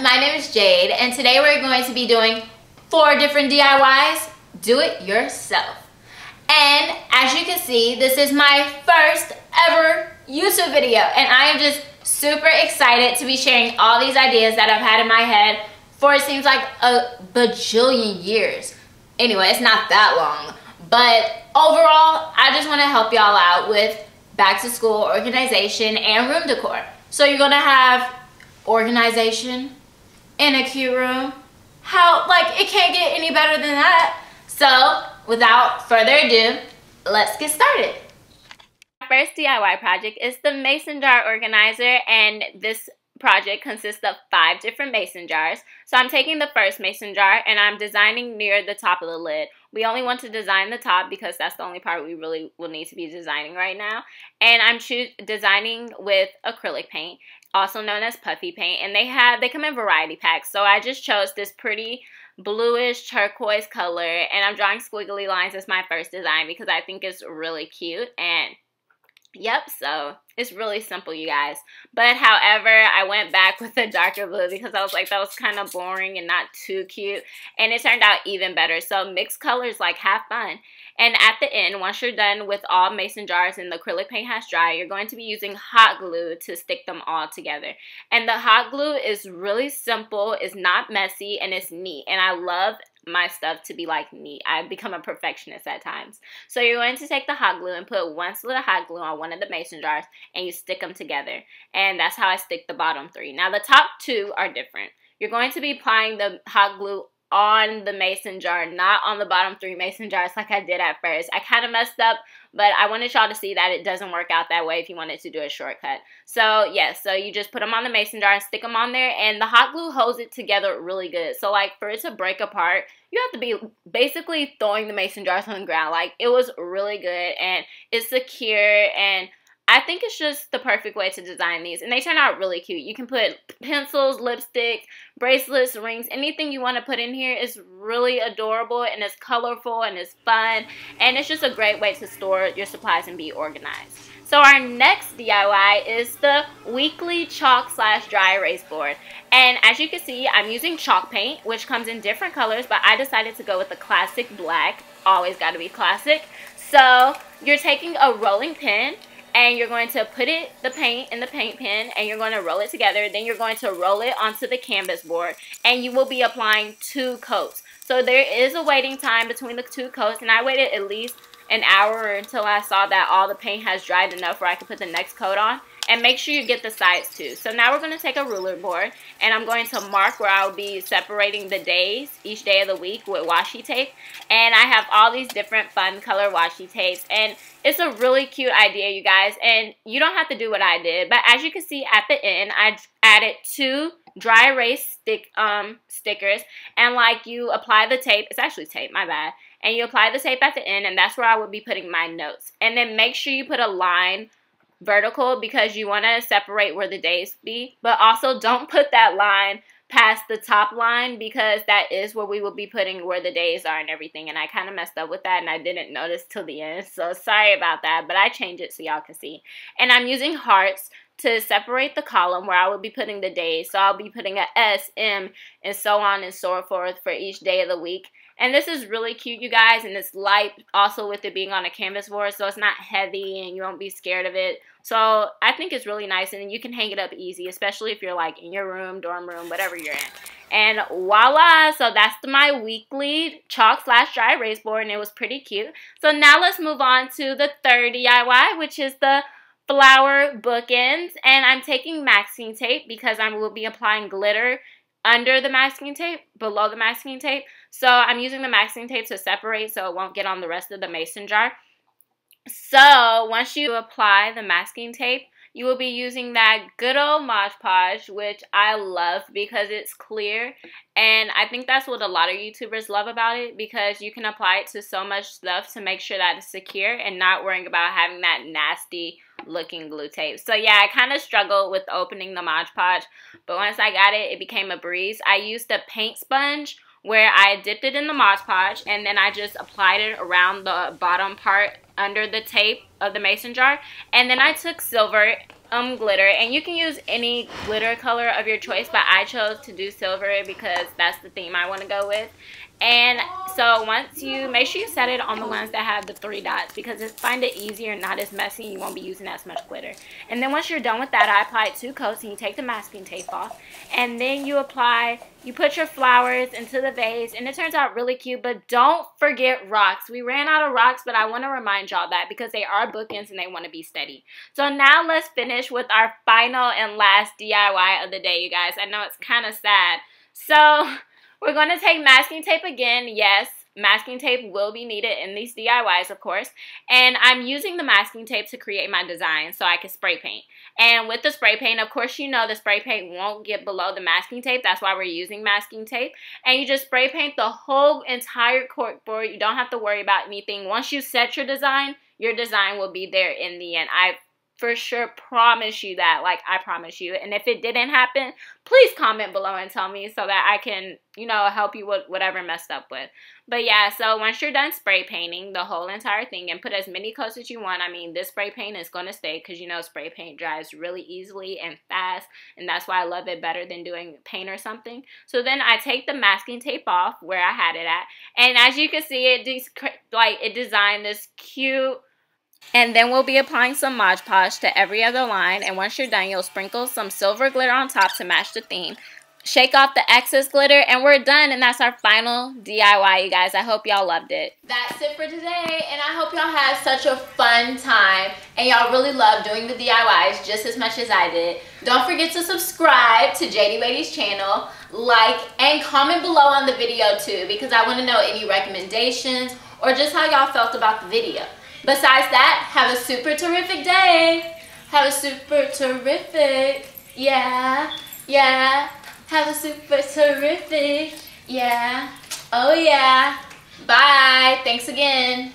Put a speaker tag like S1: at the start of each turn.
S1: my name is Jade, and today we're going to be doing 4 different DIYs, do it yourself. And as you can see, this is my first ever YouTube video, and I am just super excited to be sharing all these ideas that I've had in my head for it seems like a bajillion years. Anyway, it's not that long, but overall, I just want to help y'all out with back to school organization and room decor. So you're gonna have organization in a cute room. It can't get any better than that. So without further ado, let's get started. Our first DIY project is the mason jar organizer, and this project consists of 5 different mason jars. So I'm taking the first mason jar and I'm designing near the top of the lid. We only want to design the top because that's the only part we really will need to be designing right now. And I'm designing with acrylic paint, also known as puffy paint, and they come in variety packs. So I just chose this pretty bluish turquoise color, and I'm drawing squiggly lines as my first design because I think it's really cute. And yep, so it's really simple, you guys. But however, I went back with a darker blue because I was like, that was kind of boring and not too cute, and it turned out even better. So mixed colors, have fun. And at the end, once you're done with all mason jars and the acrylic paint has dried, you're going to be using hot glue to stick them all together. And the hot glue is really simple, it's not messy, and it's neat. And I love my stuff to be neat. I become a perfectionist at times. So you're going to take the hot glue and put 1 slit of hot glue on one of the mason jars, and you stick them together. And that's how I stick the bottom 3. Now the top 2 are different. You're going to be applying the hot glue on the mason jar, not on the bottom 3 mason jars like I did at first. I kind of messed up, but I wanted y'all to see that it doesn't work out that way if you wanted to do a shortcut. So yes, so you just put them on the mason jar and stick them on there, and the hot glue holds it together really good. So for it to break apart, you have to be basically throwing the mason jars on the ground. It was really good, and it's secure, and I think it's just the perfect way to design these, and they turn out really cute. You can put pencils, lipstick, bracelets, rings, anything you want to put in here is really adorable, and it's colorful, and it's fun, and it's just a great way to store your supplies and be organized. So our next DIY is the weekly chalk/dry erase board. And as you can see, I'm using chalk paint, which comes in different colors, but I decided to go with the classic black. Always got to be classic. So you're taking a rolling pin, and you're going to put the paint in the paint pen, and you're going to roll it together. Then you're going to roll it onto the canvas board, and you will be applying 2 coats. So there is a waiting time between the 2 coats, and I waited at least an hour until I saw that all the paint has dried enough where I could put the next coat on. And make sure you get the sides too. So now we're going to take a ruler board, and I'm going to mark where I'll be separating the days, each day of the week, with washi tape. And I have all these different fun color washi tapes, and it's a really cute idea, you guys. And you don't have to do what I did, but as you can see at the end, I added 2 dry erase stickers, and you apply the tape. It's actually tape, my bad. And you apply the tape at the end, and that's where I would be putting my notes. And then make sure you put a line vertical because you want to separate where the days be, but also don't put that line past the top line because that is where we will be putting where the days are and everything. And I kind of messed up with that, and I didn't notice till the end, so sorry about that, but I changed it so y'all can see. And I'm using hearts to separate the column where I will be putting the days. So I'll be putting a S, M, and so on and so forth for each day of the week. And this is really cute, you guys, and it's light also with it being on a canvas board, so it's not heavy and you won't be scared of it. So I think it's really nice, and you can hang it up easy, especially if you're in your room, dorm room, whatever you're in. And voila, so that's my weekly chalk/dry erase board, and it was pretty cute. So now let's move on to the third DIY, which is the flower bookends. And I'm taking masking tape because I will be applying glitter under the masking tape, below the masking tape. So I'm using the masking tape to separate so it won't get on the rest of the mason jar. So once you apply the masking tape, you will be using that good old Mod Podge, which I love because it's clear. And I think that's what a lot of YouTubers love about it, because you can apply it to so much stuff to make sure that it's secure and not worrying about having that nasty looking glue tape. So yeah, I kind of struggled with opening the Mod Podge, but once I got it, it became a breeze. I used a paint sponge where I dipped it in the Mod Podge, and then I just applied it around the bottom part under the tape of the mason jar. And then I took silver glitter, and you can use any glitter color of your choice, but I chose to do silver because that's the theme I want to go with. And so once you make sure you set it on the ones that have the 3 dots, because it's find it easier, not as messy, you won't be using as much glitter. And then once you're done with that, I applied 2 coats, and you take the masking tape off, and then you put your flowers into the vase, and it turns out really cute. But don't forget rocks. We ran out of rocks, but I want to remind y'all that because they are bookends and they want to be steady. So now let's finish with our final and last DIY of the day, you guys. I know it's kind of sad. So we're going to take masking tape again. Yes, masking tape will be needed in these DIYs, of course. And I'm using the masking tape to create my design so I can spray paint. And with the spray paint, of course, you know the spray paint won't get below the masking tape. That's why we're using masking tape. And you just spray paint the whole entire corkboard. You don't have to worry about anything. Once you set your design will be there in the end. I for sure promise you that. Like, I promise you. And if it didn't happen, please comment below and tell me so that I can, you know, help you with whatever messed up with. But yeah, so once you're done spray painting the whole entire thing, and put as many coats as you want. I mean, this spray paint is going to stay because, you know, spray paint dries really easily and fast. And that's why I love it better than doing paint or something. So then I take the masking tape off where I had it at. And as you can see, it designed this cute. And then we'll be applying some Mod Podge to every other line. And once you're done, you'll sprinkle some silver glitter on top to match the theme. Shake off the excess glitter, and we're done. And that's our final DIY, you guys. I hope y'all loved it. That's it for today, and I hope y'all had such a fun time. And y'all really loved doing the DIYs just as much as I did. Don't forget to subscribe to JD Ladies channel, like, and comment below on the video too, because I want to know any recommendations or just how y'all felt about the video. Besides that, have a super terrific day. Have a super terrific, yeah. Have a super terrific, yeah. Oh yeah. Bye. Thanks again.